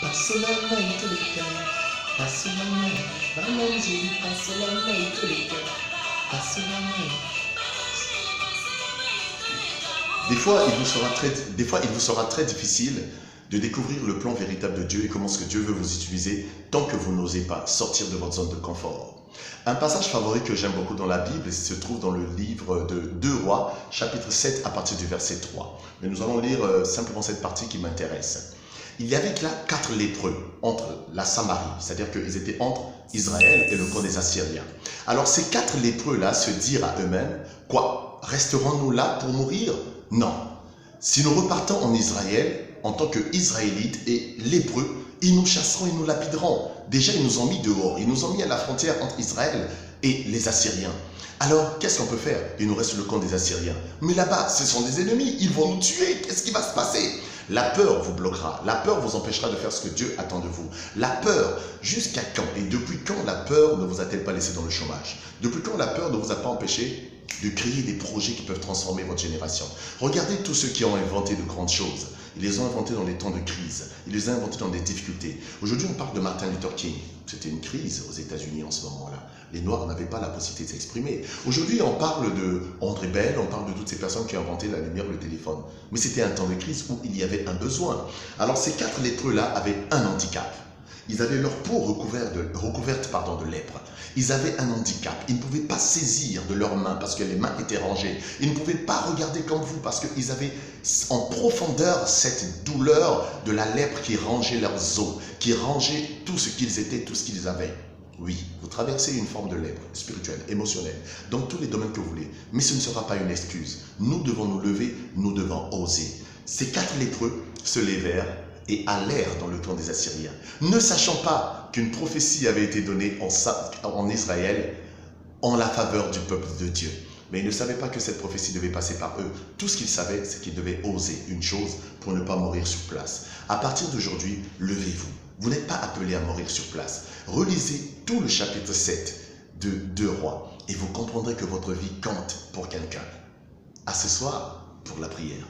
passe la main dans tous les cas. Passe la main, Jésus, passe la main dans tous les cas. Passe la main. Des fois, il vous sera très difficile de découvrir le plan véritable de Dieu et comment ce que Dieu veut vous utiliser tant que vous n'osez pas sortir de votre zone de confort. Un passage favori que j'aime beaucoup dans la Bible se trouve dans le livre de 2 Rois, chapitre 7 à partir du verset 3. Mais nous allons lire simplement cette partie qui m'intéresse. Il y avait là 4 lépreux entre la Samarie, c'est-à-dire qu'ils étaient entre Israël et le camp des Assyriens. Alors ces 4 lépreux-là se dirent à eux-mêmes, quoi, resterons-nous là pour mourir? Non. Si nous repartons en Israël, en tant qu'Israélites et lépreux, ils nous chasseront et nous lapideront. Déjà, ils nous ont mis dehors, ils nous ont mis à la frontière entre Israël et les Assyriens. Alors, qu'est-ce qu'on peut faire? Il nous reste le camp des Assyriens. Mais là-bas, ce sont des ennemis, ils vont nous tuer. Qu'est-ce qui va se passer? La peur vous bloquera, la peur vous empêchera de faire ce que Dieu attend de vous. La peur, jusqu'à quand? Et depuis quand la peur ne vous a-t-elle pas laissé dans le chômage? Depuis quand la peur ne vous a pas empêché de créer des projets qui peuvent transformer votre génération? Regardez tous ceux qui ont inventé de grandes choses. Ils les ont inventés dans les temps de crise. Ils les ont inventés dans des difficultés. Aujourd'hui, on parle de Martin Luther King. C'était une crise aux États-Unis en ce moment-là. Les Noirs n'avaient pas la possibilité de s'exprimer. Aujourd'hui, on parle de André Bell, on parle de toutes ces personnes qui ont inventé la lumière, le téléphone. Mais c'était un temps de crise où il y avait un besoin. Alors, ces 4 lépreux-là avaient un handicap. Ils avaient leur peau recouverte de lèpre. Ils avaient un handicap. Ils ne pouvaient pas saisir de leurs mains parce que les mains étaient rangées. Ils ne pouvaient pas regarder comme vous parce qu'ils avaient en profondeur cette douleur de la lèpre qui rangeait leurs os, qui rangeait tout ce qu'ils étaient, tout ce qu'ils avaient. Oui, vous traversez une forme de lèpre spirituelle, émotionnelle, dans tous les domaines que vous voulez. Mais ce ne sera pas une excuse. Nous devons nous lever, nous devons oser. Ces 4 lépreux se levèrent et allèrent dans le camp des Assyriens, ne sachant pas qu'une prophétie avait été donnée en Israël en la faveur du peuple de Dieu. Mais ils ne savaient pas que cette prophétie devait passer par eux. Tout ce qu'ils savaient, c'est qu'ils devaient oser une chose pour ne pas mourir sur place. À partir d'aujourd'hui, levez-vous. Vous n'êtes pas appelés à mourir sur place. Relisez tout le chapitre 7 de 2 Rois et vous comprendrez que votre vie compte pour quelqu'un. À ce soir, pour la prière.